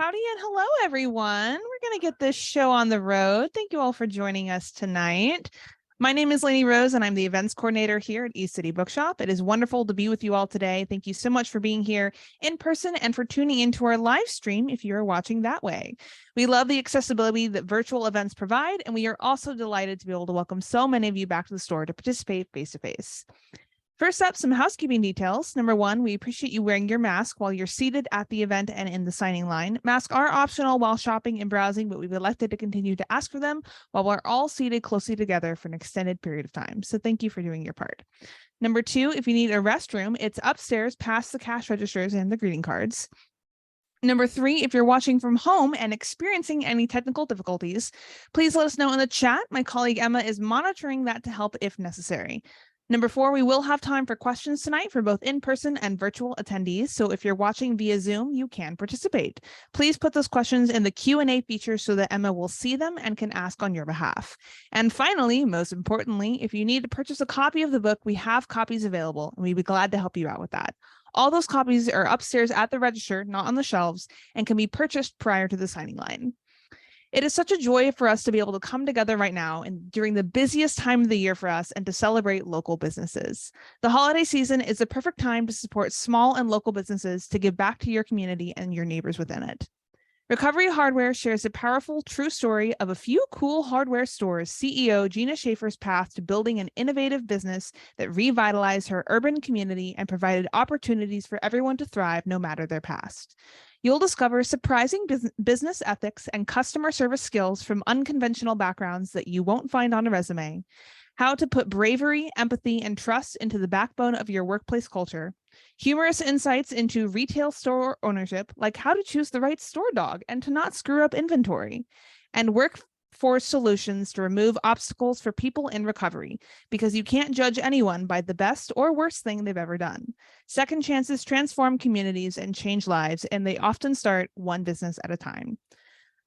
Howdy and hello, everyone. We're going to get this show on the road. Thank you all for joining us tonight. My name is Lainey Rose, and I'm the events coordinator here at East City Bookshop. It is wonderful to be with you all today. Thank you so much for being here in person and for tuning into our live stream if you're watching that way. We love the accessibility that virtual events provide, and we are also delighted to be able to welcome so many of you back to the store to participate face-to-face. First up, some housekeeping details. Number one, we appreciate you wearing your mask while you're seated at the event and in the signing line. Masks are optional while shopping and browsing, but we've elected to continue to ask for them while we're all seated closely together for an extended period of time. So thank you for doing your part. Number two, if you need a restroom, it's upstairs past the cash registers and the greeting cards. Number three, if you're watching from home and experiencing any technical difficulties, please let us know in the chat. My colleague Emma is monitoring that to help if necessary. Number four, we will have time for questions tonight for both in-person and virtual attendees. So if you're watching via Zoom, you can participate. Please put those questions in the Q&A feature so that Emma will see them and can ask on your behalf. And finally, most importantly, if you need to purchase a copy of the book, we have copies available, and we'd be glad to help you out with that. All those copies are upstairs at the register, not on the shelves, and can be purchased prior to the signing line. It is such a joy for us to be able to come together right now and during the busiest time of the year for us and to celebrate local businesses. The holiday season is the perfect time to support small and local businesses to give back to your community and your neighbors within it. Recovery Hardware shares the powerful, true story of a few cool hardware stores' CEO Gina Schaefer's path to building an innovative business that revitalized her urban community and provided opportunities for everyone to thrive no matter their past. You'll discover surprising business ethics and customer service skills from unconventional backgrounds that you won't find on a resume, how to put bravery, empathy, and trust into the backbone of your workplace culture, humorous insights into retail store ownership, like how to choose the right store dog and to not screw up inventory, and workforce solutions to remove obstacles for people in recovery, because you can't judge anyone by the best or worst thing they've ever done. Second chances transform communities and change lives, and they often start one business at a time.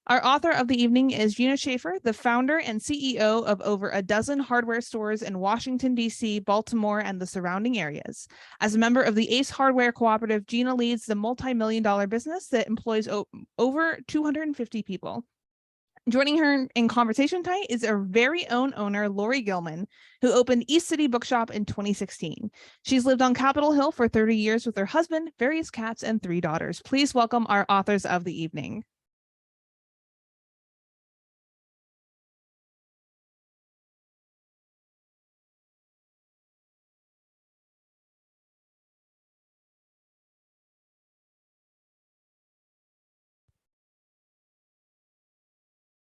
Our author of the evening is Gina Schaefer, the founder and CEO of over a dozen hardware stores in Washington, D.C., Baltimore, and the surrounding areas. As a member of the ACE Hardware Cooperative, Gina leads the multi-million-dollar business that employs over 250 people. Joining her in conversation tonight is our very own owner, Laurie Gillman, who opened East City Bookshop in 2016. She's lived on Capitol Hill for 30 years with her husband, various cats, and 3 daughters. Please welcome our authors of the evening.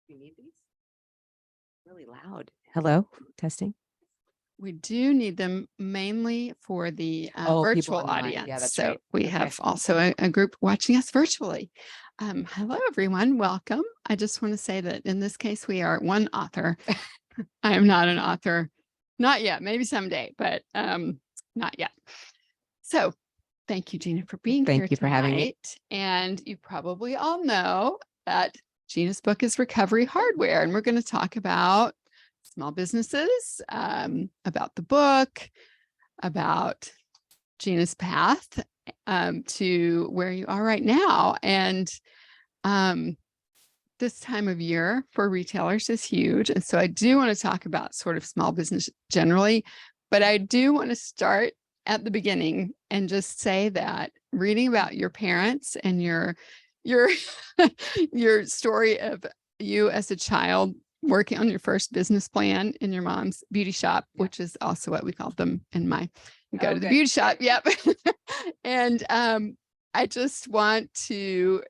You need these? Really loud. Hello, testing. We do need them mainly for the virtual audience. Yeah, that's so right. we have also a group watching us virtually. Hello, everyone. Welcome. I just want to say that in this case, we are one author. I am not an author. Not yet. Maybe someday, but not yet. So thank you, Gina, for being here. Thank you for having me. And you probably all know that Gina's book is Recovery Hardware, and we're going to talk about small businesses, about the book, about Gina's path to where you are right now. And this time of year for retailers is huge. And so I do want to talk about sort of small business generally, but I do want to start at the beginning and just say that reading about your parents and your story of you as a child working on your first business plan in your mom's beauty shop, which is also what we called them in my go to the beauty shop. Yep. And I just want to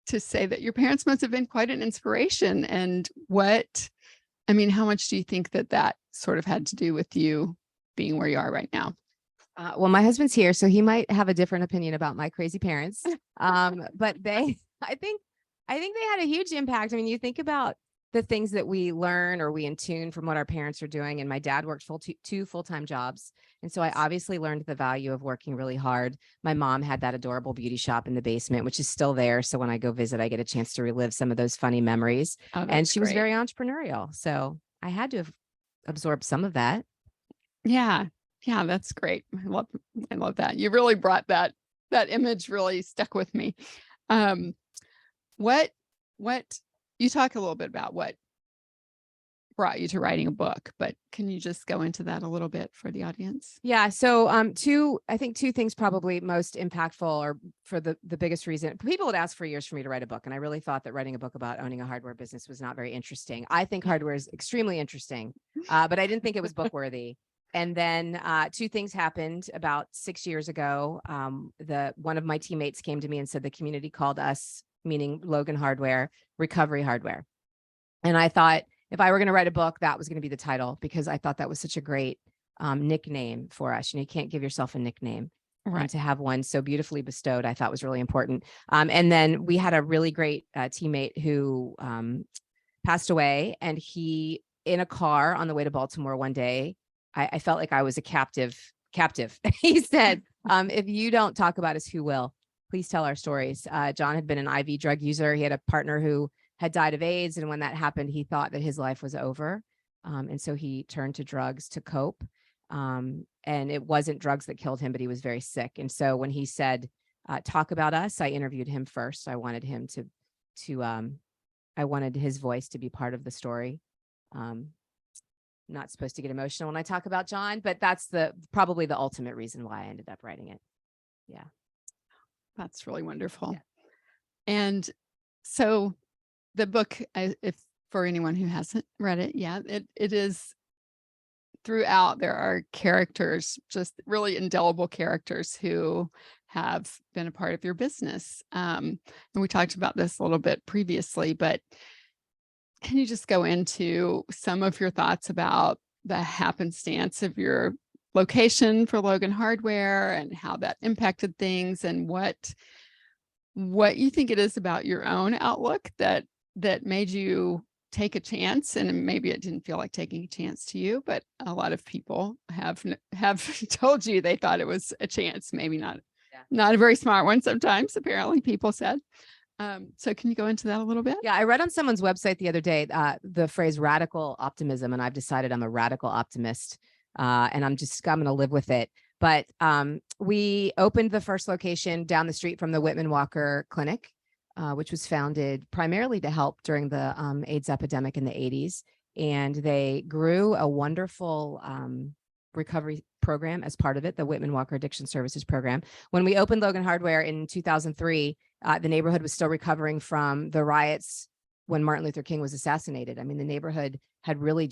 say that your parents must have been quite an inspiration. And how much do you think that sort of had to do with you being where you are right now? Well, my husband's here, so he might have a different opinion about my crazy parents. But I think they had a huge impact. I mean, you think about the things that we learn or we intune from what our parents are doing. And my dad worked two full-time jobs. And so I obviously learned the value of working really hard. My mom had that adorable beauty shop in the basement, which is still there. So when I go visit, I get a chance to relive some of those funny memories. And she was very entrepreneurial. So I had to have absorbed some of that. Yeah. Yeah, that's great. I love that. You really brought that image really stuck with me. what you talk a little bit about what brought you to writing a book, but can you just go into that a little bit for the audience? Yeah. So I think two things probably most impactful, or for the biggest reason. People had asked for years for me to write a book, and I really thought that writing a book about owning a hardware business was not very interesting. I think hardware is extremely interesting, but I didn't think it was book worthy. And then two things happened about 6 years ago. One of my teammates came to me and said the community called us, meaning Logan Hardware, recovery hardware. And I thought, if I were going to write a book, that was going to be the title, because I thought that was such a great nickname for us. You can't give yourself a nickname. Right. And to have one so beautifully bestowed, I thought was really important. And then we had a really great teammate who passed away, and he, in a car on the way to Baltimore one day, I felt like I was a captive. He said, if you don't talk about us, who will? Please tell our stories. John had been an IV drug user. He had a partner who had died of AIDS. And when that happened, he thought that his life was over. And so he turned to drugs to cope. And it wasn't drugs that killed him, but he was very sick. And so when he said, talk about us, I interviewed him first. I wanted him I wanted his voice to be part of the story. Not supposed to get emotional when I talk about John, but that's probably the ultimate reason why I ended up writing it. Yeah. That's really wonderful. Yeah. And so the book, if for anyone who hasn't read it yet, it is throughout. There are characters, just really indelible characters who have been a part of your business. And we talked about this a little bit previously, but can you just go into some of your thoughts about the happenstance of your location for Logan Hardware and how that impacted things, and what you think it is about your own outlook that made you take a chance? And maybe it didn't feel like taking a chance to you, but a lot of people have told you they thought it was a chance, maybe not a very smart one sometimes, apparently people said. So can you go into that a little bit? Yeah, I read on someone's website the other day the phrase radical optimism, and I've decided I'm a radical optimist, and I'm going to live with it. But we opened the first location down the street from the Whitman Walker Clinic, which was founded primarily to help during the AIDS epidemic in the 80s. And they grew a wonderful recovery program as part of it, the Whitman Walker Addiction Services Program. When we opened Logan Hardware in 2003, the neighborhood was still recovering from the riots when Martin Luther King was assassinated. I mean, the neighborhood had really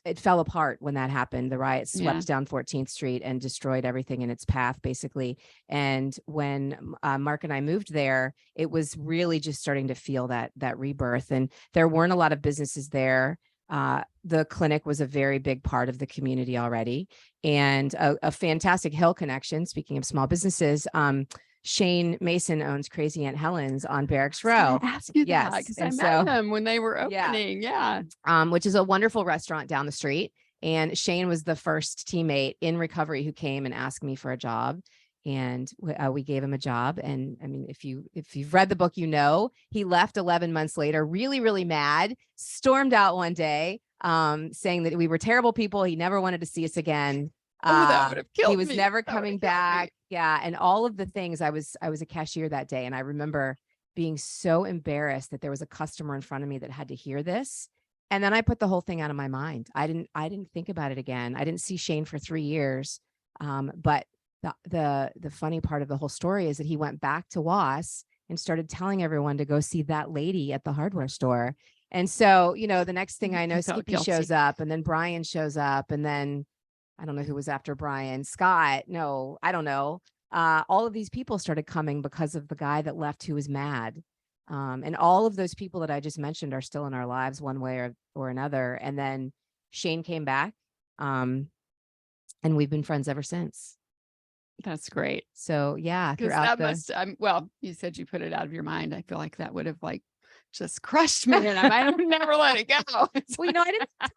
it fell apart when that happened. The riots swept down 14th Street and destroyed everything in its path, basically. And when Mark and I moved there, it was really just starting to feel that rebirth. And there weren't a lot of businesses there. The clinic was a very big part of the community already, and a fantastic Hill connection. Speaking of small businesses, Shane Mason owns Crazy Aunt Helen's on Barracks Row. Ask you that, because I met them when they were opening. Yeah. Which is a wonderful restaurant down the street. And Shane was the first teammate in recovery who came and asked me for a job. And we gave him a job. And I mean, if you've read the book, he left 11 months later, really, really mad, stormed out one day, saying that we were terrible people. He never wanted to see us again. That would have killed he was me. never coming back. Yeah. And all of the things. I was a cashier that day. And I remember being so embarrassed that there was a customer in front of me that had to hear this. And then I put the whole thing out of my mind. I didn't think about it again. I didn't see Shane for 3 years. But the funny part of the whole story is that he went back to WAS and started telling everyone to go see that lady at the hardware store. And so, the next thing I know, Skippy shows up, and then Brian shows up, and then I don't know who was after Brian, Scott. No, I don't know. All of these people started coming because of the guy that left who was mad. And all of those people that I just mentioned are still in our lives one way or another. And then Shane came back, and we've been friends ever since. That's great. So yeah, well, you said you put it out of your mind. I feel like that would have just crushed me, and I might have never let it go. Well, I didn't have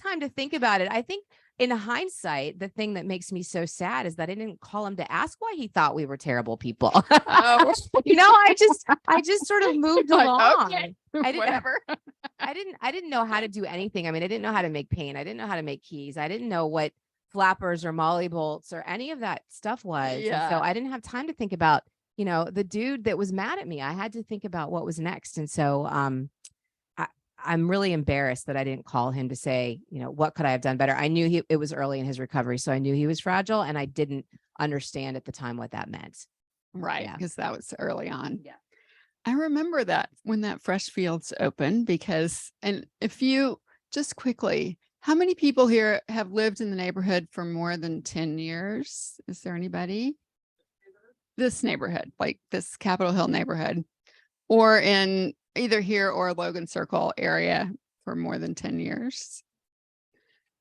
time to think about it. I think in hindsight, the thing that makes me so sad is that I didn't call him to ask why he thought we were terrible people. Oh. I just sort of moved along. Okay. Whatever. I didn't know how to do anything. I mean, I didn't know how to make paint. I didn't know how to make keys. I didn't know what flappers or molly bolts or any of that stuff was. Yeah. And so I didn't have time to think about you know, the dude that was mad at me. I had to think about what was next. And so I'm really embarrassed that I didn't call him to say, you know, what could I have done better? I knew it was early in his recovery, so I knew he was fragile, and I didn't understand at the time what that meant. Right. Because that was early on. Yeah. I remember that when that Fresh Fields opened, because, and if you just quickly, how many people here have lived in the neighborhood for more than 10 years? Is there anybody? This neighborhood, like this Capitol Hill neighborhood, or in either here or Logan Circle area for more than 10 years.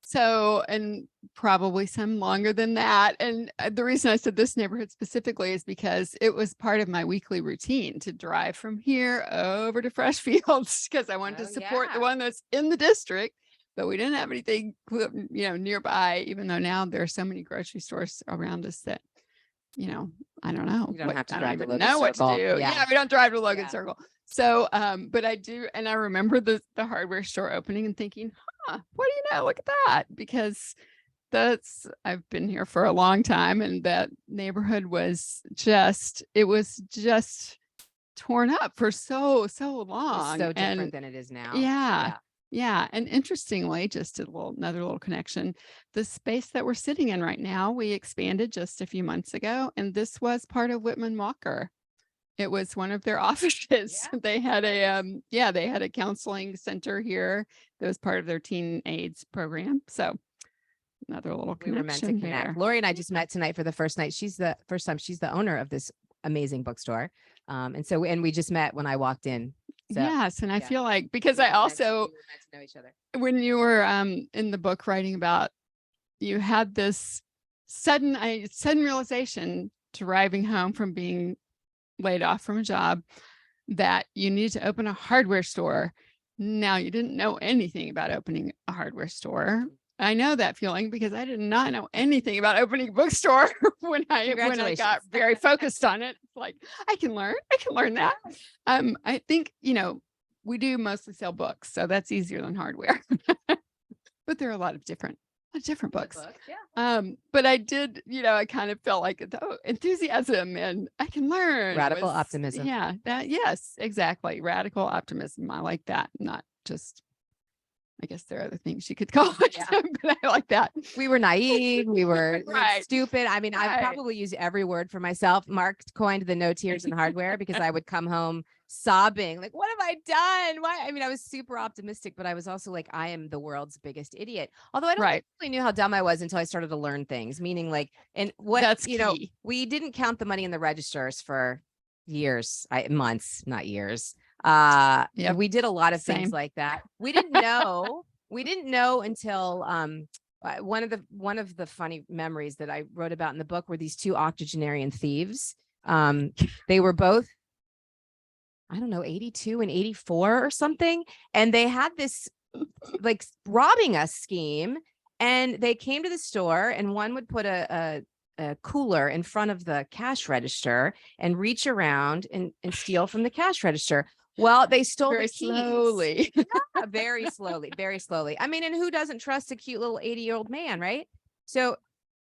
So, and probably some longer than that. And the reason I said this neighborhood specifically is because it was part of my weekly routine to drive from here over to Fresh Fields, because I wanted to support the one that's in the district, but we didn't have anything, you know, nearby, even though now there are so many grocery stores around us that, you know, I don't know. You don't have to I drive don't to even Logan know what to Circle. do. Yeah. Yeah, we don't drive to Logan Yeah. Circle. So, but I do, and I remember the hardware store opening and thinking, what do you know? Look at that. Because I've been here for a long time, and that neighborhood was just torn up for so long. It's so different and than it is now. yeah. And interestingly, just another little connection, the space that we're sitting in right now, we expanded just a few months ago, and this was part of Whitman Walker. It was one of their offices. Yeah. They had a counseling center here that was part of their teen AIDS program. So another little We were meant to connection connect. there. Laurie and I just met tonight for the first night. She's the owner of this amazing bookstore. And we just met when I walked in. So, yes. And I yeah. feel like, because we I were meant to also, know each other. when you were in the book writing about, you had this sudden realization driving home from being laid off from a job that you need to open a hardware store. Now, you didn't know anything about opening a hardware store. I know that feeling because I did not know anything about opening a bookstore when I got very focused on it. It's like, I can learn that. I think, you know, we do mostly sell books, so that's easier than hardware. But there are a lot of different books. Yeah. But I did, you know, I kind of felt like enthusiasm and I can learn. Radical optimism. Yeah, yes, exactly. Radical optimism. I like that. Not just, I guess there are other things you could call it, but I like that. We were naive. We were Right. stupid. I mean, I Right. probably use every word for myself. Mark coined the no tears in hardware because I would come home sobbing, like, what have I done? Why? I mean, I was super optimistic, but I was also like, I am the world's biggest idiot. Although I don't really knew how dumb I was until I started to learn things, meaning like, and what, that's you key. know, we didn't count the money in the registers for months, not years. We did a lot of things like that. We didn't know until one of the funny memories that I wrote about in the book were these two octogenarian thieves. They were both, I don't know, 82 and 84 or something, and they had this like robbing us scheme, and they came to the store, and one would put a cooler in front of the cash register and reach around and steal from the cash register. Well, they stole very the keys. slowly. Very slowly. I mean, and who doesn't trust a cute little 80-year-old man, right? So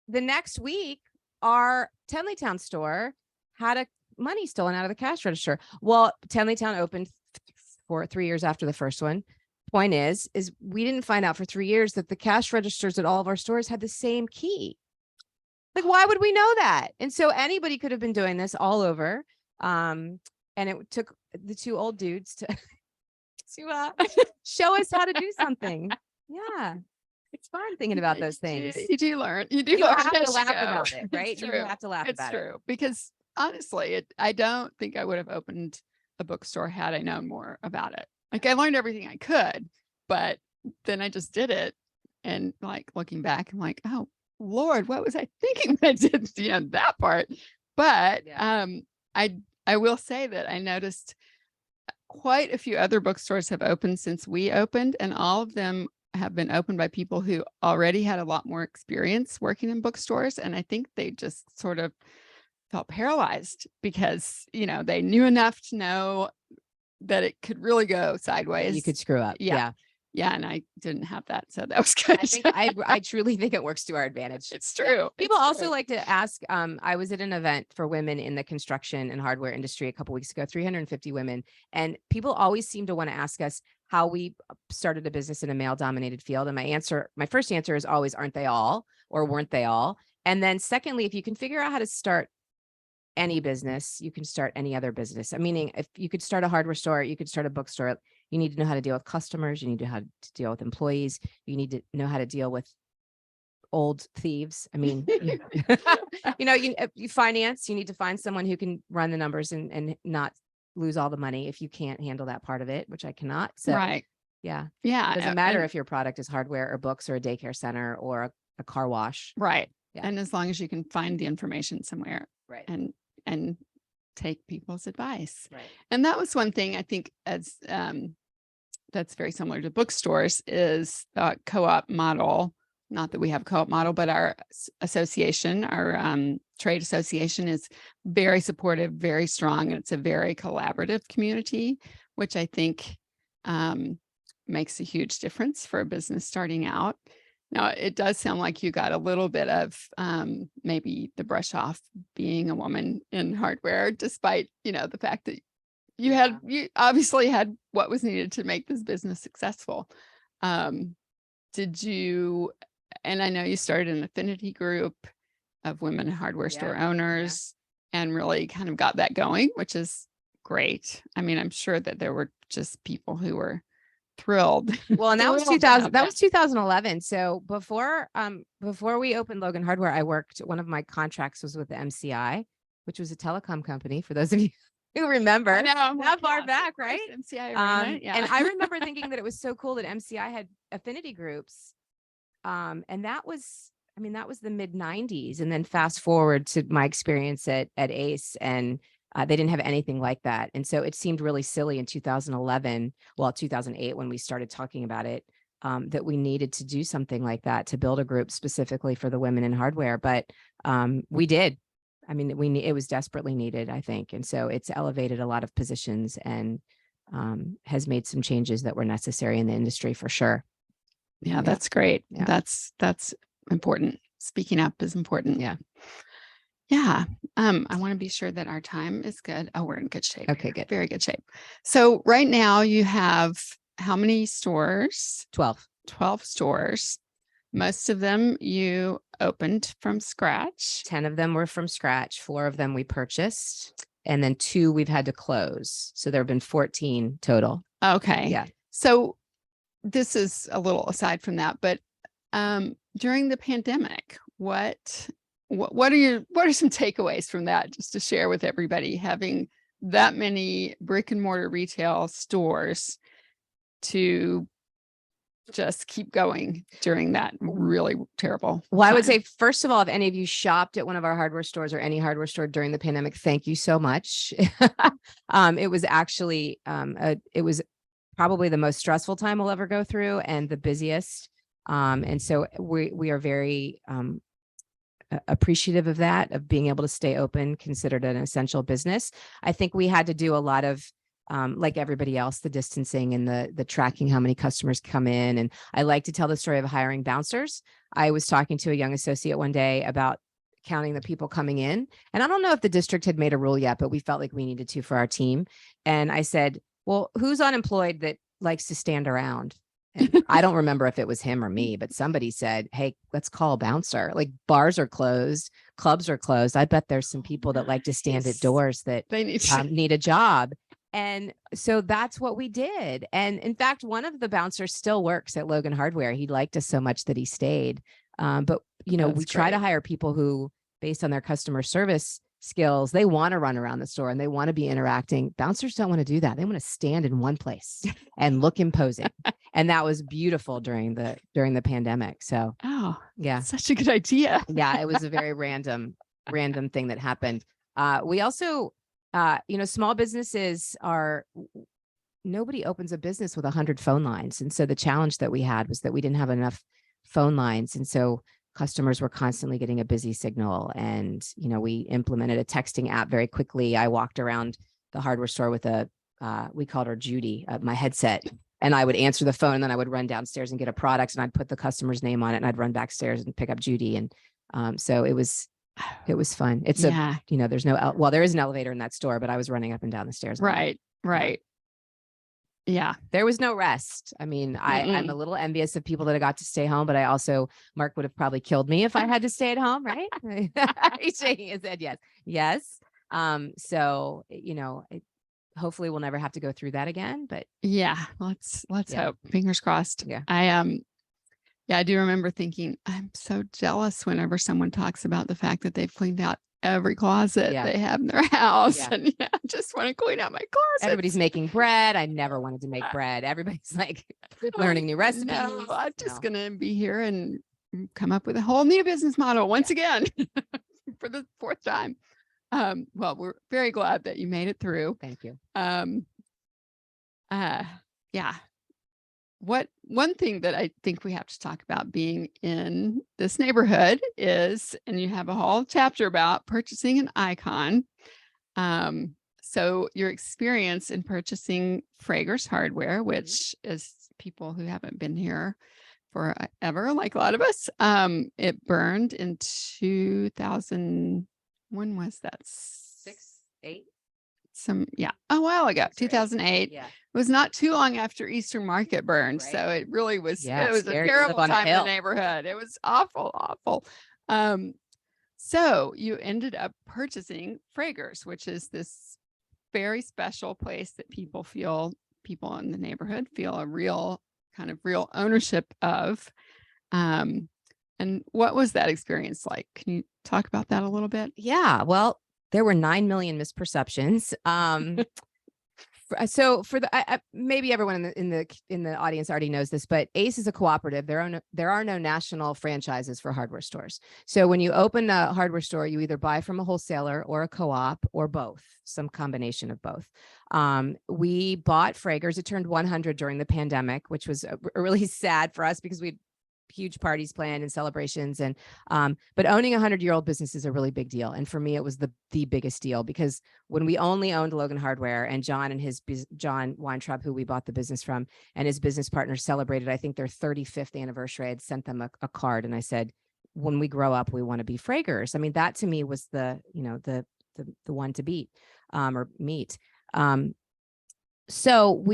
the next week, our Tenleytown store had money stolen out of the cash register. Well, Tenleytown opened for 3 years after the first one. Point is we didn't find out for 3 years that the cash registers at all of our stores had the same key. Like, why would we know that? And so anybody could have been doing this all over. And it took the two old dudes to show us how to do something. Yeah. It's fun thinking about those things. You do learn. You You have to laugh about it, right? You have to laugh about it. It's true. Because honestly, I don't think I would have opened a bookstore had I known more about it. Like, I learned everything I could, but then I just did it. And like, looking back, I'm like, oh Lord, what was I thinking when I did, that part? But I will say that I noticed quite a few other bookstores have opened since we opened, and all of them have been opened by people who already had a lot more experience working in bookstores. And I think they just sort of felt paralyzed because, they knew enough to know that it could really go sideways. You could screw up. Yeah. Yeah. And I didn't have that. So that was good. I truly think it works to our advantage. It's true. People It's also true. like to ask, I was at an event for women in the construction and hardware industry a couple weeks ago, 350 women. And people always seem to want to ask us how we started a business in a male dominated field. And my first answer is always, aren't they all, or weren't they all? And then secondly, if you can figure out how to start any business, you can start any other business. Meaning if you could start a hardware store, you could start a bookstore. You need to know how to deal with customers. You need to know how to deal with employees. You need to know how to deal with old thieves. I mean, you finance, you need to find someone who can run the numbers and not lose all the money if you can't handle that part of it, which I cannot. So Right. yeah. Yeah. It doesn't matter if your product is hardware or books or a daycare center or a car wash. Right. Yeah. And as long as you can find the information somewhere Right. and take people's advice. Right. And that was one thing I think as that's very similar to bookstores is the co-op model. Not that we have a co-op model, but our association, our trade association is very supportive, very strong, and it's a very collaborative community, which I think makes a huge difference for a business starting out. Now, it does sound like you got a little bit of maybe the brush off being a woman in hardware, despite, the fact that you obviously had what was needed to make this business successful. Did you, and I know you started an affinity group of women hardware store owners and really kind of got that going, which is great. I mean, I'm sure that there were just people who were thrilled. Well, and that was 2000. That was 2011. So before we opened Logan Hardware, one of my contracts was with the MCI, which was a telecom company. For those of you who remember, that far back, right? MCI, And I remember thinking that it was so cool that MCI had affinity groups, and that was the mid 90s. And then fast forward to my experience at ACE, and they didn't have anything like that. And so it seemed really silly in 2011, 2008, when we started talking about it, that we needed to do something like that, to build a group specifically for the women in hardware. But we did. I mean, it was desperately needed, I think. And so it's elevated a lot of positions and has made some changes that were necessary in the industry for sure. Yeah, that's great. Yeah. That's important. Speaking up is important. Yeah. Yeah. I want to be sure that our time is good. Oh, we're in good shape. Okay, good. Very good shape. So right now you have how many stores? 12. 12 stores. Most of them you opened from scratch. 10 of them were from scratch. 4 of them we purchased. And then 2 we've had to close. So there have been 14 total. Okay. Yeah. So this is a little aside from that, but during the pandemic, what are some takeaways from that, just to share with everybody, having that many brick and mortar retail stores to just keep going during that really terrible Well, I would time? say, first of all, if any of you shopped at one of our hardware stores or any hardware store during the pandemic, thank you so much. It was actually, it was probably the most stressful time we'll ever go through and the busiest. And so we are very appreciative of that, of being able to stay open, considered an essential business. I think we had to do a lot of, like everybody else, the distancing and the tracking how many customers come in. And I like to tell the story of hiring bouncers. I was talking to a young associate one day about counting the people coming in. And I don't know if the district had made a rule yet, but we felt like we needed to for our team. And I said, well, who's unemployed that likes to stand around? And I don't remember if it was him or me, but somebody said, hey, let's call a bouncer. Like, bars are closed, clubs are closed. I bet there's some people that like to stand at doors that They need a job. And so that's what we did. And in fact, one of the bouncers still works at Logan Hardware. He liked us so much that he stayed. But, we try to hire people who, based on their customer service skills, they want to run around the store and they want to be interacting. Bouncers don't want to do that. They want to stand in one place and look imposing. And that was beautiful during the pandemic. So, yeah, such a good idea. Yeah, it was a very random thing that happened. We also, small businesses nobody opens a business with 100 phone lines. And so the challenge that we had was that we didn't have enough phone lines. And so customers were constantly getting a busy signal. And, we implemented a texting app very quickly. I walked around the hardware store with we called her Judy, my headset. and I would answer the phone, and then I would run downstairs and get a product, and I'd put the customer's name on it, and I'd run backstairs and pick up Judy. And so it was fun. It's there's no, well, there is an elevator in that store, but I was running up and down the stairs. Right. Yeah. There was no rest. I mean, I'm a little envious of people that got to stay home, but I also, Mark would have probably killed me if I had to stay at home, right? He's shaking his head. Yes. Yes. So, hopefully we'll never have to go through that again, but yeah, let's hope. Fingers crossed. Yeah. I do remember thinking, I'm so jealous whenever someone talks about the fact that they've cleaned out every closet they have in their house. Yeah. And I just want to clean out my closet. Everybody's making bread. I never wanted to make bread. Everybody's like learning new recipes. No, I'm just going to be here and come up with a whole new business model once again for the 4th time. Well, we're very glad that you made it through. Thank you. Yeah. One thing that I think we have to talk about being in this neighborhood is, and you have a whole chapter about purchasing an icon. So your experience in purchasing Frager's hardware, which is people who haven't been here forever, like a lot of us, it burned in 2000. When was that? 6, 8? A while ago, 2008. Yeah. It was not too long after Easter Market burned. Right. So it really was, it was a terrible time in the neighborhood. It was awful. So you ended up purchasing Frager's, which is this very special place that people in the neighborhood feel a real ownership of. And what was that experience like? Can you talk about that a little bit? Yeah, well, there were 9 million misperceptions. So for maybe everyone in the audience already knows this, but Ace is a cooperative. There are no national franchises for hardware stores. So when you open a hardware store, you either buy from a wholesaler or a co-op or both, some combination of both. We bought Frager's. It turned 100 during the pandemic, which was really sad for us because we huge parties planned and celebrations. And but owning a 100-year-old business is a really big deal. And for me, it was the biggest deal, because when we only owned Logan Hardware, and John Weintraub, who we bought the business from, and his business partners celebrated, I think, their 35th anniversary, I had sent them a card, and I said, when we grow up, we want to be Frager's. I mean, that to me was the one to beat or meet. So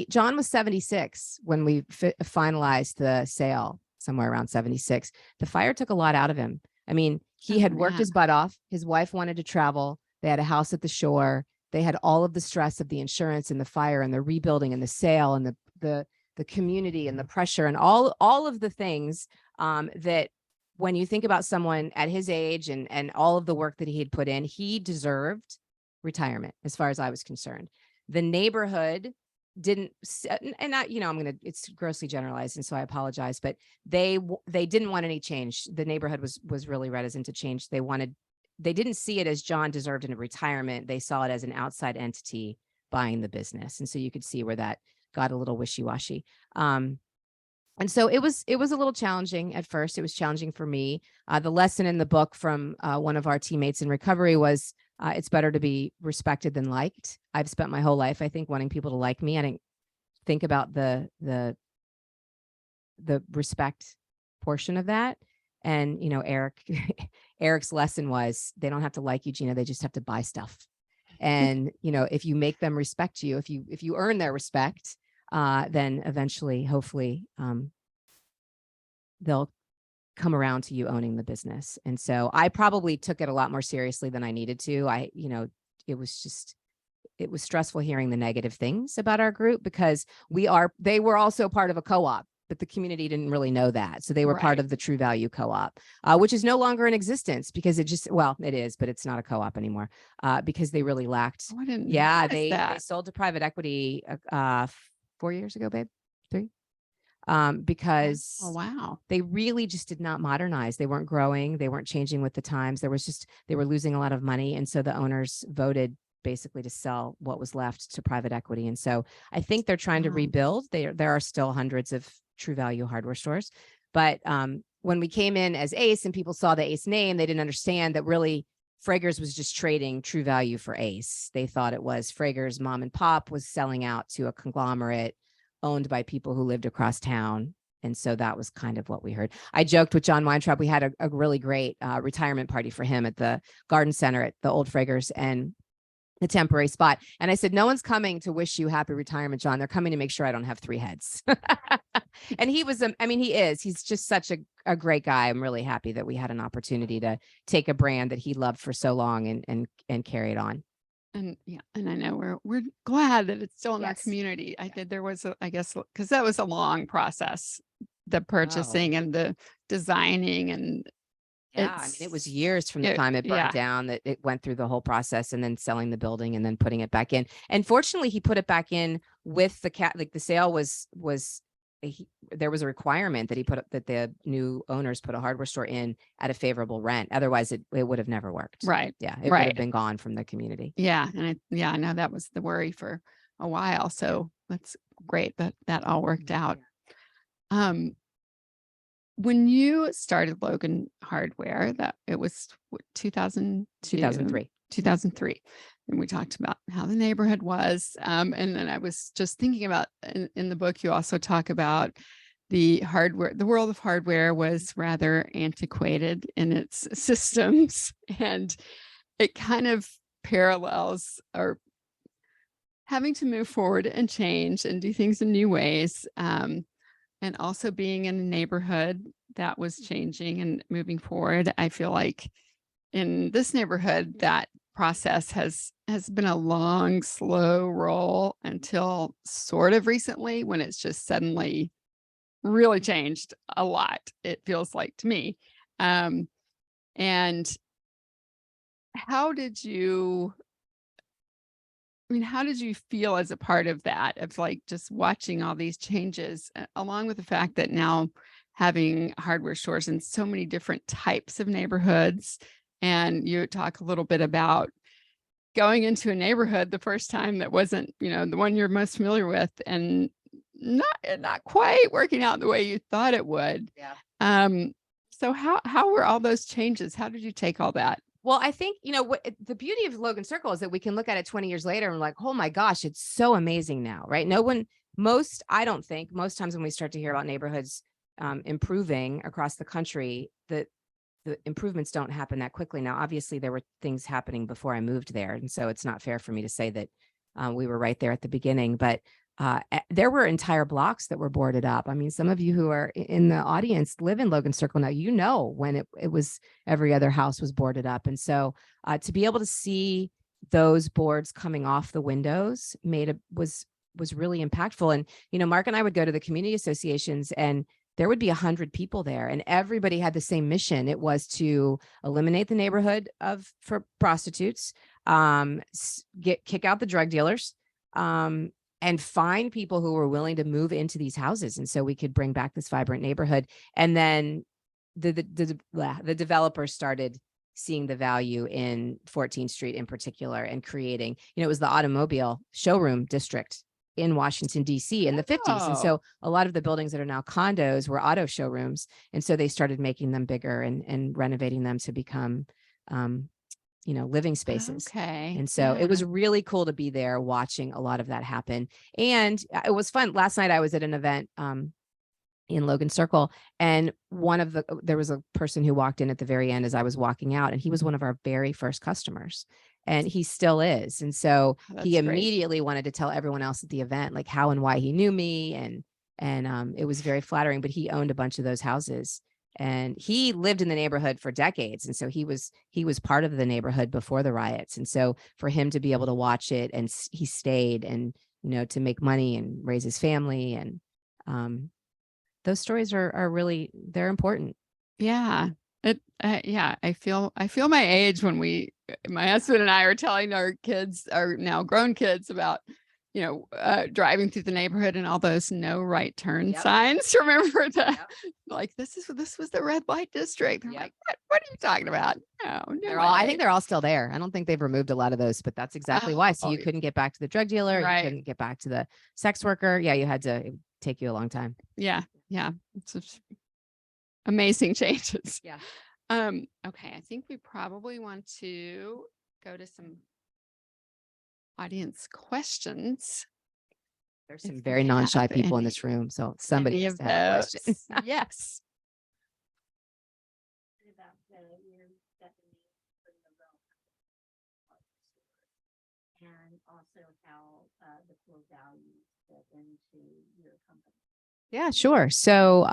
John was 76 when we finalized the sale, somewhere around 76. The fire took a lot out of him. I mean, he had worked his butt off. His wife wanted to travel. They had a house at the shore. They had all of the stress of the insurance and the fire and the rebuilding and the sale and the community and the pressure and all of the things that when you think about someone at his age and all of the work that he had put in, he deserved retirement as far as I was concerned. The neighborhood didn't, and it's grossly generalized, and so I apologize, but they didn't want any change. The neighborhood was really reticent to change. They didn't see it as John deserved in a retirement. They saw it as an outside entity buying the business. And so you could see where that got a little wishy-washy. And so it was a little challenging at first. It was challenging for me. The lesson in the book from one of our teammates in recovery was, it's better to be respected than liked. I've spent my whole life, I think, wanting people to like me. I didn't think about the respect portion of that. And, Eric's lesson was, they don't have to like you, Gina, they just have to buy stuff. And, if you make them respect you, if you earn their respect, then eventually, hopefully, they'll come around to you owning the business. And so I probably took it a lot more seriously than I needed to. It was stressful hearing the negative things about our group, because they were also part of a co-op, but the community didn't really know that. So they were part of the True Value Co-op, which is no longer in existence because it is, but it's not a co-op anymore, because they really lacked. Oh, I didn't they sold to private equity 4 years ago, babe, 3. Because they really just did not modernize. They weren't growing. They weren't changing with the times. They were losing a lot of money. And so the owners voted basically to sell what was left to private equity. And so I think they're trying to rebuild. There are still hundreds of True Value hardware stores. But when we came in as Ace and people saw the Ace name, they didn't understand that really Frager's was just trading True Value for Ace. They thought it was Frager's mom and pop was selling out to a conglomerate. owned by people who lived across town. And so that was kind of what we heard. I joked with John Weintraub. We had a really great retirement party for him at the Garden Center at the Old Fraggers and the temporary spot. And I said, no one's coming to wish you happy retirement, John. They're coming to make sure I don't have 3 heads. And he was, he's just such a great guy. I'm really happy that we had an opportunity to take a brand that he loved for so long and carry it on. And and I know we're glad that it's still in our Yes. community. There was I guess, because that was a long process, the purchasing and the designing, and Yeah, it was years from the time it burned down that it went through the whole process, and then selling the building and then putting it back in. And fortunately, he put it back in with the the sale was there was a requirement that that the new owners put a hardware store in at a favorable rent. Otherwise, it would have never worked. Right. Yeah, it would have been gone from the community. Yeah, and I know that was the worry for a while. So that's great that all worked out. When you started Logan Hardware, that it was 2003. And we talked about how the neighborhood was. And then I was just thinking about in the book, you also talk about the world of hardware was rather antiquated in its systems, and it kind of parallels or having to move forward and change and do things in new ways. And also being in a neighborhood that was changing and moving forward. I feel like in this neighborhood, that process has been a long, slow roll until sort of recently, when it's just suddenly really changed a lot, it feels like to me. And how did you feel as a part of that, of like just watching all these changes, along with the fact that now having hardware stores in so many different types of neighborhoods? And you talk a little bit about going into a neighborhood the first time that wasn't, the one you're most familiar with, and not quite working out the way you thought it would. Yeah. So how were all those changes? How did you take all that? Well, I think, what the beauty of Logan Circle is that we can look at it 20 years later and like, oh my gosh, it's so amazing now, right? I don't think most times when we start to hear about neighborhoods improving across the country, that the improvements don't happen that quickly. Now, obviously there were things happening before I moved there. And so it's not fair for me to say that we were right there at the beginning, but there were entire blocks that were boarded up. I mean, some of you who are in the audience live in Logan Circle now, when it was every other house was boarded up. And so to be able to see those boards coming off the windows was really impactful. And, Mark and I would go to the community associations, and there would be 100 people there, and everybody had the same mission. It was to eliminate the neighborhood for prostitutes, kick out the drug dealers, and find people who were willing to move into these houses. And so we could bring back this vibrant neighborhood. And then the developers started seeing the value in 14th Street in particular, and creating, it was the automobile showroom district in Washington, D.C. in the 50s. And so a lot of the buildings that are now condos were auto showrooms. And so they started making them bigger and renovating them to become, living spaces. Okay. And so it was really cool to be there watching a lot of that happen. And it was fun. Last night I was at an event in Logan Circle, and there was a person who walked in at the very end as I was walking out, and he was one of our very first customers. And he still is. And so he immediately wanted to tell everyone else at the event, like how and why he knew me. And it was very flattering, but he owned a bunch of those houses, and he lived in the neighborhood for decades. And so he was part of the neighborhood before the riots. And so for him to be able to watch it, and he stayed, and, to make money and raise his family. And those stories are really, they're important. Yeah. I feel my age when my husband and I are telling our kids, our now grown kids, about, driving through the neighborhood and all those no right turn signs. Remember that? Like, this was the red light district. I'm like, what are you talking about? No, I think they're all still there. I don't think they've removed a lot of those, but that's exactly why. So you couldn't get back to the drug dealer. You couldn't get back to the sex worker. Yeah. You had to take you a long time. Yeah. It's just amazing changes. Yeah. Okay. I think we probably want to go to some audience questions. There's some If very you non-shy have people in any- this room, so somebody any has of to have a those. question. Yes. And also how the core values fit into your company. Yeah, sure. So,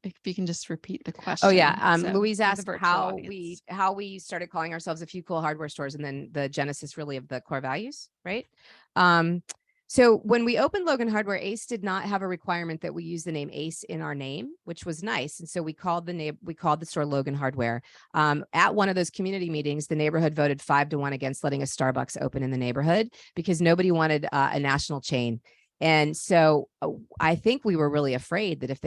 If you can just repeat the question. oh yeah, so Louise for the asked virtual audience. how we started calling ourselves A Few Cool Hardware Stores, and then the genesis really of the core values, right? So when we opened Logan Hardware, Ace did not have a requirement that we use the name Ace in our name, which was nice. And so we called the store Logan Hardware. At one of those community meetings, the neighborhood voted 5-1 against letting a Starbucks open in the neighborhood because nobody wanted a national chain. And so I think we were really afraid that if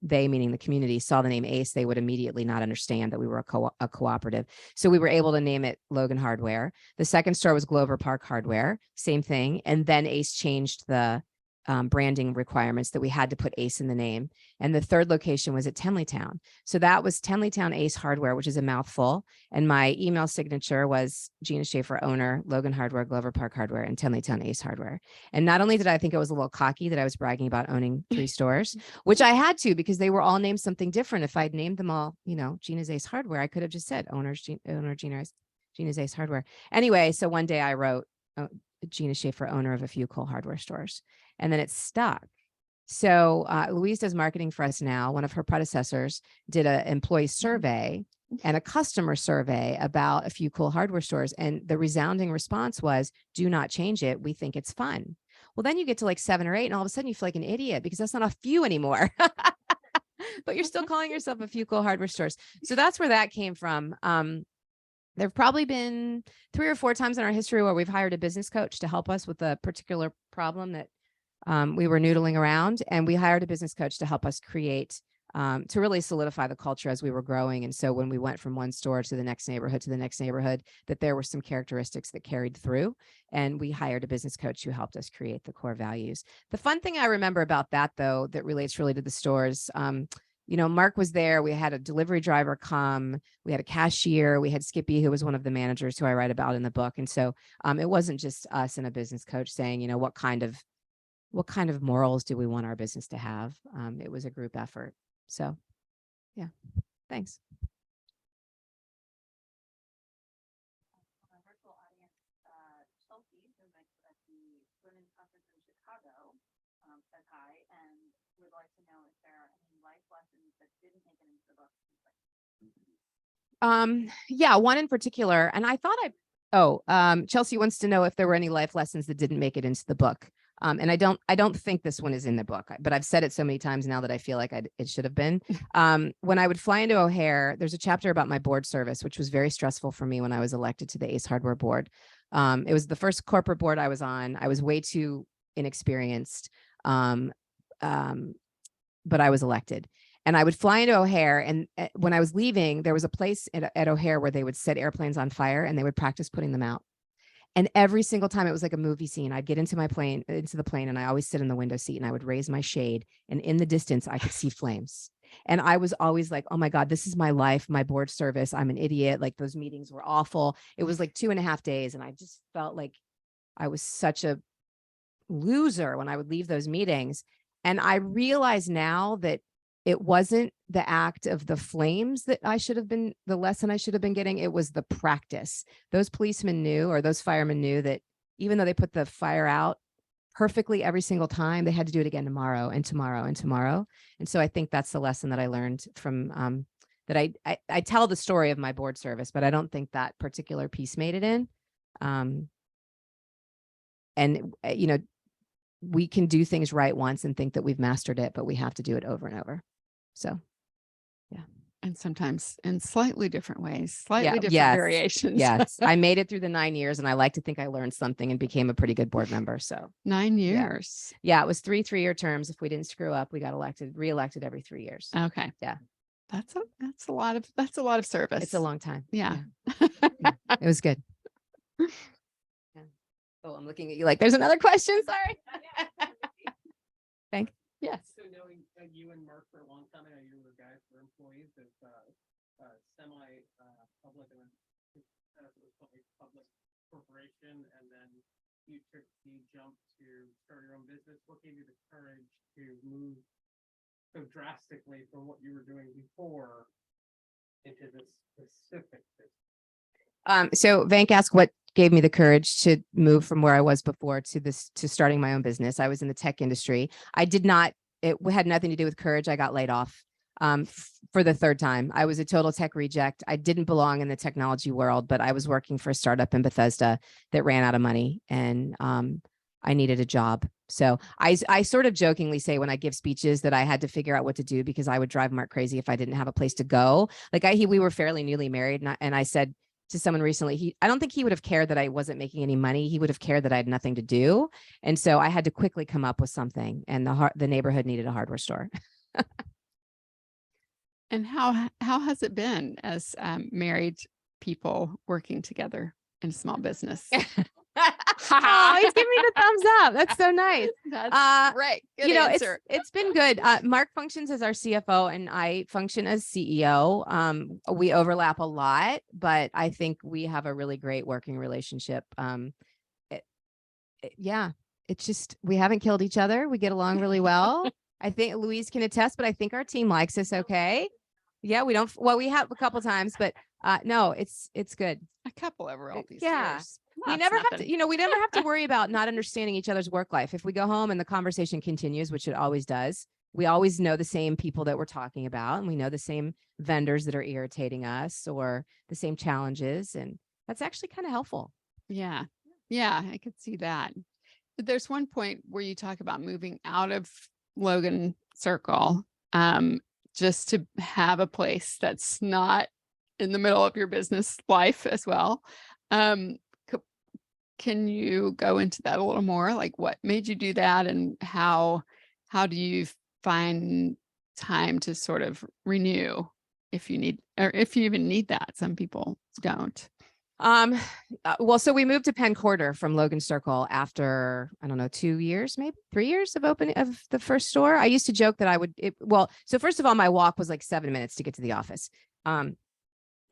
they, meaning the community, saw the name Ace, they would immediately not understand that we were a cooperative. So we were able to name it Logan Hardware. The second store was Glover Park Hardware, same thing. And then Ace changed the branding requirements that we had to put Ace in the name. And the third location was at Tenleytown. So that was Tenleytown Ace Hardware, which is a mouthful. And my email signature was Gina Schaefer, owner, Logan Hardware, Glover Park Hardware, and Tenleytown Ace Hardware. And not only did I think it was a little cocky that I was bragging about owning 3 stores, which I had to because they were all named something different. If I'd named them all, Gina's Ace Hardware, I could have just said owner Gina's Ace Hardware. Anyway, so one day I wrote Gina Schaefer, owner of A Few Cool Hardware Stores. And then it stuck. So Louise does marketing for us now. One of her predecessors did an employee survey and a customer survey about A Few Cool Hardware Stores. And the resounding response was, do not change it. We think it's fun. Well, then you get to like 7 or 8 and all of a sudden you feel like an idiot because that's not a few anymore. But you're still calling yourself A Few Cool Hardware Stores. So that's where that came from. There have probably been 3 or 4 times in our history where we've hired a business coach to help us with a particular problem that we were noodling around, and we hired a business coach to help us create, to really solidify the culture as we were growing. And so when we went from one store to the next neighborhood, that there were some characteristics that carried through, and we hired a business coach who helped us create the core values. The fun thing I remember about that, though, that relates really to the stores, Mark was there. We had a delivery driver come. We had a cashier. We had Skippy, who was one of the managers who I write about in the book. And so it wasn't just us and a business coach saying, what kind of morals do we want our business to have? It was a group effort. So, yeah, thanks. Our virtual audience, Chelsea, who met at the Women's Conference in Chicago, said hi and would like to know if there are any life lessons that didn't make it into the book. Yeah, one in particular. And I thought Chelsea wants to know if there were any life lessons that didn't make it into the book. And I don't think this one is in the book, but I've said it so many times now that I feel like it should have been. When I would fly into O'Hare, there's a chapter about my board service, which was very stressful for me when I was elected to the Ace Hardware board. It was the first corporate board I was on. I was way too inexperienced, but I was elected. And I would fly into O'Hare, and when I was leaving, there was a place at O'Hare where they would set airplanes on fire and they would practice putting them out. And every single time it was like a movie scene. I'd get into the plane, and I always sit in the window seat and I would raise my shade. And in the distance, I could see flames. And I was always like, oh my God, this is my life, my board service. I'm an idiot. Like, those meetings were awful. It was like 2.5 days. And I just felt like I was such a loser when I would leave those meetings. And I realize now that it wasn't the act of the flames that the lesson I should have been getting. It was the practice. Those policemen knew, or those firemen knew, that even though they put the fire out perfectly every single time, they had to do it again tomorrow and tomorrow and tomorrow. And so I think that's the lesson that I learned from that. I tell the story of my board service, but I don't think that particular piece made it in. And we can do things right once and think that we've mastered it, but we have to do it over and over. So, yeah. And sometimes in slightly different ways, slightly different yes, variations. Yes. I made it through the 9 years, and I like to think I learned something and became a pretty good board member. So 9 years. Yeah, it was 3 3-year terms. If we didn't screw up, we got reelected every 3 years. Okay. Yeah. That's a lot of service. It's a long time. Yeah. It was good. Yeah. Oh, I'm looking at you like there's another question. Sorry. Thank you. Yes. So knowing you and Mark for a long time, I know you were guys were employees of semi-public and then public corporation, and then you took the jump to start your own business? What gave you the courage to move so drastically from what you were doing before into this specific business? So Vank asked what gave me the courage to move from where I was before to starting my own business. I was in the tech industry. It had nothing to do with courage. I got laid off for the third time. I was a total tech reject. I didn't belong in the technology world, but I was working for a startup in Bethesda that ran out of money, and I needed a job. So I sort of jokingly say when I give speeches that I had to figure out what to do because I would drive Mark crazy if I didn't have a place to go. Like we were fairly newly married, and I said to someone recently, I don't think he would have cared that I wasn't making any money. He would have cared that I had nothing to do. And so I had to quickly come up with something, and the neighborhood needed a hardware store. And how has it been as married people working together in a small business? Oh, he's giving me the thumbs up. That's so nice. That's right. Good answer. It's been good. Mark functions as our CFO and I function as CEO. We overlap a lot, but I think we have a really great working relationship. Yeah, it's just, we haven't killed each other. We get along really well. I think Louise can attest, but I think our team likes us okay. Yeah, we have a couple times, but no, it's good. A couple over all these Yeah. years. We never have to worry about not understanding each other's work life. If we go home and the conversation continues, which it always does, we always know the same people that we're talking about, and we know the same vendors that are irritating us or the same challenges. And that's actually kind of helpful. Yeah. Yeah, I could see that. But there's one point where you talk about moving out of Logan Circle, just to have a place that's not in the middle of your business life as well. Can you go into that a little more? Like what made you do that, and how do you find time to sort of renew if you need, or if you even need that? Some people don't. Well, so we moved to Penn Quarter from Logan Circle after, I don't know, 2 years, maybe 3 years of opening of the first store. I used to joke that so first of all, my walk was like 7 minutes to get to the office.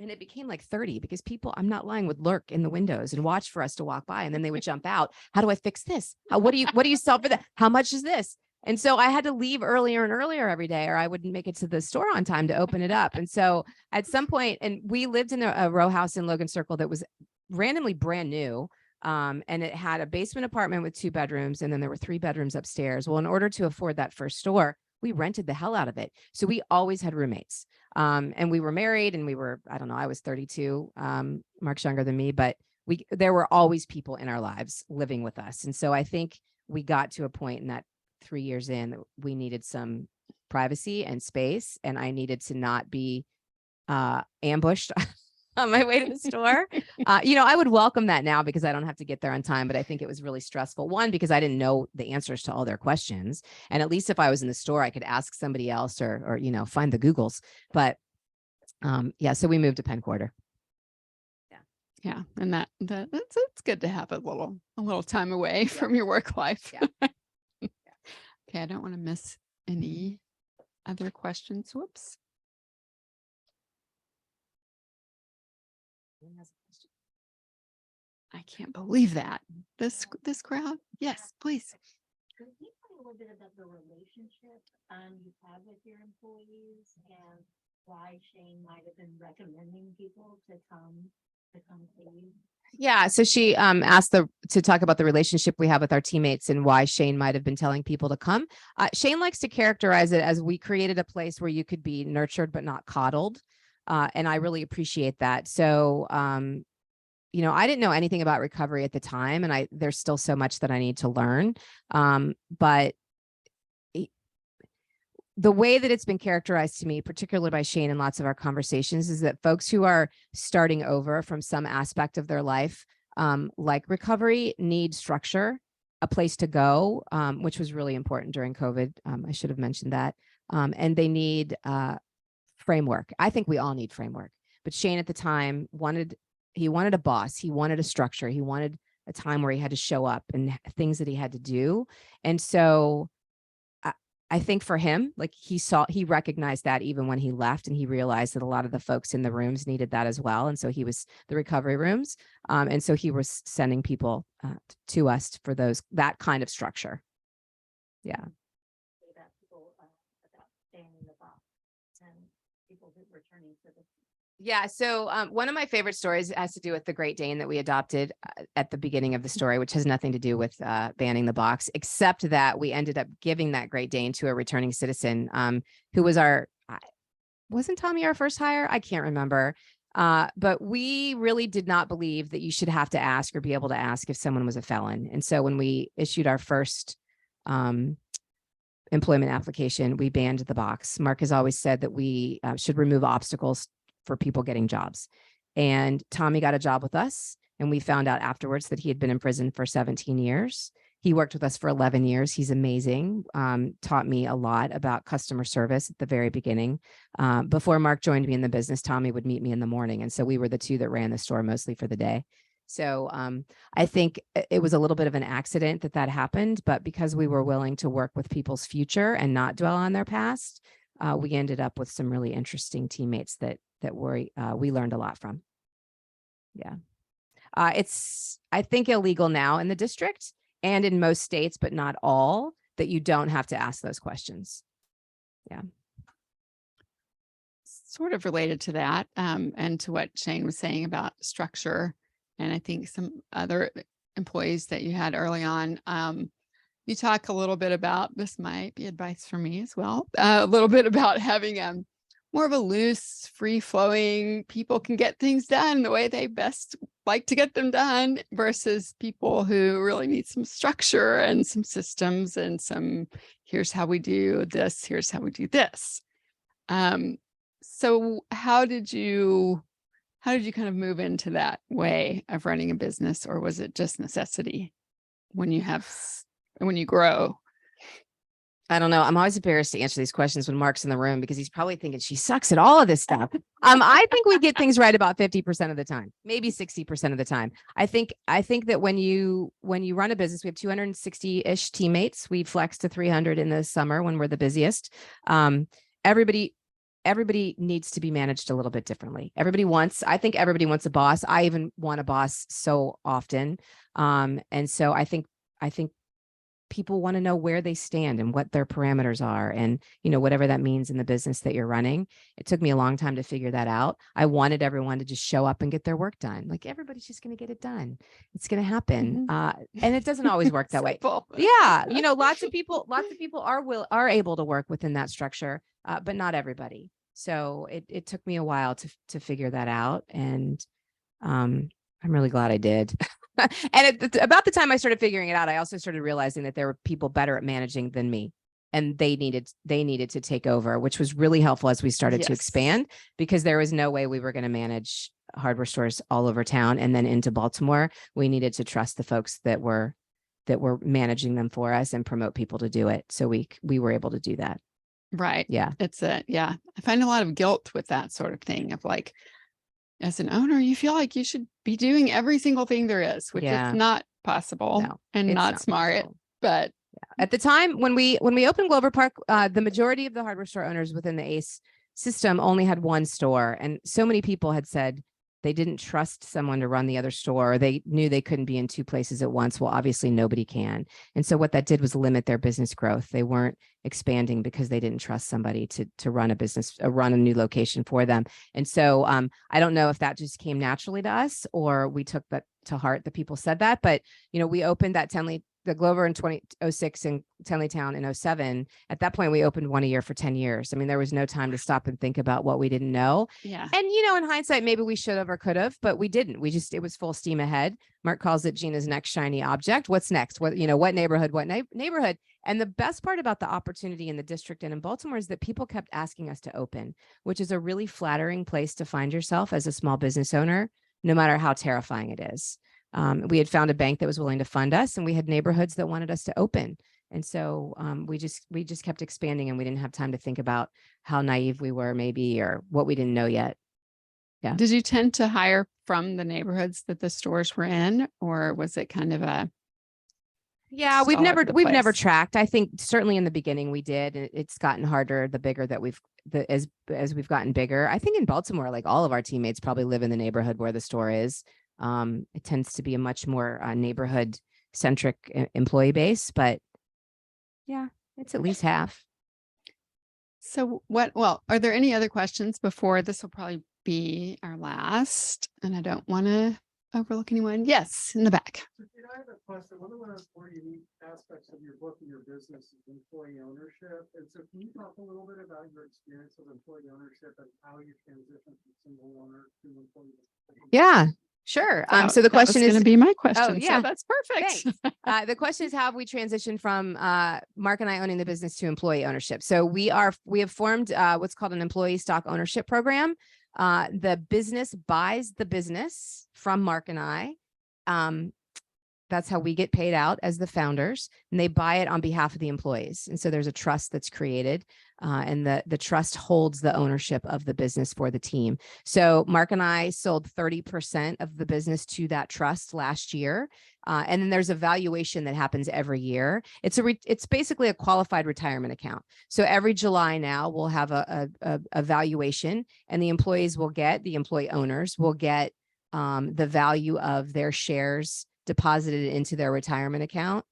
And it became like 30 because people, I'm not lying, would lurk in the windows and watch for us to walk by. And then they would jump out. How do I fix this? What do you sell for that? How much is this? And so I had to leave earlier and earlier every day, or I wouldn't make it to the store on time to open it up. And so at some point, and we lived in a row house in Logan Circle that was randomly brand new. And it had a basement apartment with 2 bedrooms. And then there were 3 bedrooms upstairs. Well, in order to afford that first store, we rented the hell out of it. So we always had roommates. And we were married, and I don't know, I was 32, Mark's younger than me, but there were always people in our lives living with us. And so I think we got to a point in that 3 years in that we needed some privacy and space, and I needed to not be ambushed on my way to the store. I would welcome that now because I don't have to get there on time, but I think it was really stressful. One, because I didn't know the answers to all their questions. And at least if I was in the store, I could ask somebody else or find the Googles. But yeah, so we moved to Penn Quarter. Yeah. And it's good to have a little time away from your work life. Yeah. Okay. I don't want to miss any other questions. Whoops. I can't believe that. This crowd. Yes, please. Can you tell me a little bit about the relationship you have with your employees and why Shane might have been recommending people to come to you? Yeah, so she asked to talk about the relationship we have with our teammates and why Shane might have been telling people to come. Shane likes to characterize it as we created a place where you could be nurtured but not coddled. And I really appreciate that. So, I didn't know anything about recovery at the time, and there's still so much that I need to learn. But the way that it's been characterized to me, particularly by Shane in lots of our conversations, is that folks who are starting over from some aspect of their life, like recovery, need structure, a place to go, which was really important during COVID. I should have mentioned that. And they need framework. I think we all need framework. But Shane at the time wanted a boss. He wanted a structure. He wanted a time where he had to show up and things that he had to do. And so I think for him, like he recognized that even when he left, and he realized that a lot of the folks in the rooms needed that as well. And so he was the recovery rooms. And so he was sending people to us for that kind of structure. Yeah. That people about staying in the box and people who returning to the. Yeah. So one of my favorite stories has to do with the Great Dane that we adopted at the beginning of the story, which has nothing to do with banning the box, except that we ended up giving that Great Dane to a returning citizen who was wasn't Tommy our first hire? I can't remember. But we really did not believe that you should have to ask or be able to ask if someone was a felon. And so when we issued our first employment application, we banned the box. Mark has always said that we should remove obstacles for people getting jobs. And Tommy got a job with us, and we found out afterwards that he had been in prison for 17 years. He worked with us for 11 years. He's amazing. Taught me a lot about customer service at the very beginning. Before Mark joined me in the business, Tommy would meet me in the morning. And so we were the two that ran the store mostly for the day. So I think it was a little bit of an accident that happened, but because we were willing to work with people's future and not dwell on their past, we ended up with some really interesting teammates that we learned a lot from. Yeah. It's, I think, illegal now in the district and in most states, but not all, that you don't have to ask those questions. Yeah. Sort of related to that, and to what Shane was saying about structure, and I think some other employees that you had early on. You talk a little bit about, this might be advice for me as well, a little bit about having more of a loose, free-flowing, people can get things done the way they best like to get them done, versus people who really need some structure and some systems and some, here's how we do this, here's how we do this. So how did you kind of move into that way of running a business, or was it just necessity when you grow? I don't know. I'm always embarrassed to answer these questions when Mark's in the room, because he's probably thinking she sucks at all of this stuff. I think we get things right about 50% of the time, maybe 60% of the time. I think that when you run a business, we have 260-ish teammates. We flex to 300 in the summer when we're the busiest. Everybody needs to be managed a little bit differently. I think everybody wants a boss. I even want a boss so often. And so I think people want to know where they stand and what their parameters are, and, whatever that means in the business that you're running. It took me a long time to figure that out. I wanted everyone to just show up and get their work done. Like, everybody's just going to get it done. It's going to happen. And it doesn't always work that way. Yeah. Lots of people are able to work within that structure, but not everybody. So it took me a while to figure that out. And I'm really glad I did. And about the time I started figuring it out, I also started realizing that there were people better at managing than me, and they needed to take over, which was really helpful as we started to expand, because there was no way we were going to manage hardware stores all over town and then into Baltimore. We needed to trust the folks that were managing them for us and promote people to do it. So we were able to do that. Right. Yeah. I find a lot of guilt with that sort of thing of, like, as an owner, you feel like you should be doing every single thing there is, which is not possible and not smart. Possible. But at the time when we opened Glover Park, the majority of the hardware store owners within the ACE system only had one store. And so many people had said they didn't trust someone to run the other store. They knew they couldn't be in two places at once. Well, obviously nobody can. And so what that did was limit their business growth. They weren't expanding because they didn't trust somebody to run a business, run a new location for them. And so I don't know if that just came naturally to us, or we took that to heart that people said that. But, we opened the Glover in 2006 and Tenleytown in 2007. At that point, we opened one a year for 10 years. I mean, there was no time to stop and think about what we didn't know. Yeah. And, in hindsight, maybe we should have or could have, but we didn't. It was full steam ahead. Mark calls it Gina's next shiny object. What's next? What neighborhood? And the best part about the opportunity in the district and in Baltimore is that people kept asking us to open, which is a really flattering place to find yourself as a small business owner, no matter how terrifying it is. We had found a bank that was willing to fund us, and we had neighborhoods that wanted us to open. And so we just kept expanding, and we didn't have time to think about how naive we were maybe, or what we didn't know yet. Yeah. Did you tend to hire from the neighborhoods that the stores were in, or was it kind of Yeah, Just we've all never over the never place. tracked. I think certainly in the beginning we did. It's gotten harder the bigger that as we've gotten bigger. I think in Baltimore, like all of our teammates probably live in the neighborhood where the store is. It tends to be a much more neighborhood centric employee base, but yeah, it's at least half. So well, are there any other questions before this will probably be our last? And I don't want to overlook anyone. Yes, in the back. So, I have a question. One of the more unique aspects of your book and your business is employee ownership. And so can you talk a little bit about your experience of employee ownership and how you transition from single owner to employee? Yeah, sure. So the question is is, going to be my question. yeah. So that's perfect. thanks. The question is, how have we transitioned from Mark and I owning the business to employee ownership? So we have formed what's called an employee stock ownership program. The business buys the business from Mark and I. That's how we get paid out as the founders, and they buy it on behalf of the employees. And so there's a trust that's created, and the trust holds the ownership of the business for the team. So Mark and I sold 30% of the business to that trust last year. And then there's a valuation that happens every year. It's basically a qualified retirement account. So every July now we'll have a valuation, and the employee owners will get the value of their shares deposited into their retirement account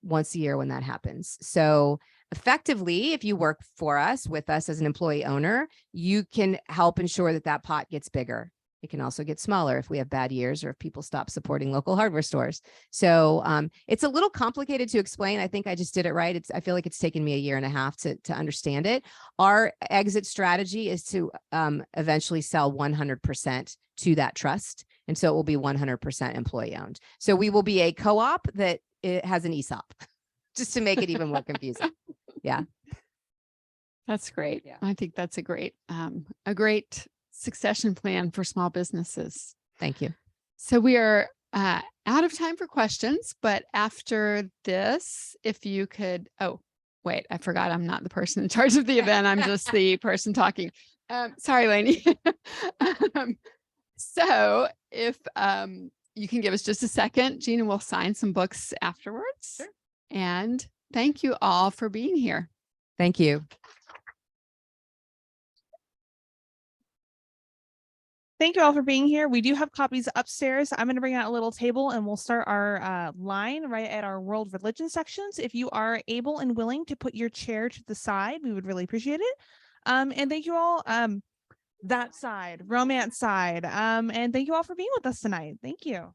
once a year when that happens. So effectively, if you work with us as an employee owner, you can help ensure that pot gets bigger. It can also get smaller if we have bad years or if people stop supporting local hardware stores. So it's a little complicated to explain. I think I just did it right. I feel like it's taken me a year and a half to understand it. Our exit strategy is to eventually sell 100% to that trust. And so it will be 100% employee owned. So we will be a co-op that it has an ESOP, just to make it even more confusing. Yeah. That's great. Yeah. I think that's a great succession plan for small businesses. Thank you. So we are out of time for questions, but after this, if you could, oh, wait, I forgot I'm not the person in charge of the event. I'm just the person talking. Sorry, Lainey. So if you can give us just a second, Gina will sign some books afterwards. Sure. And thank you all for being here. Thank you. Thank you all for being here. We do have copies upstairs. I'm going to bring out a little table and we'll start our line right at our world religion sections. If you are able and willing to put your chair to the side, we would really appreciate it. And thank you all. That side, romance side. And thank you all for being with us tonight. Thank you.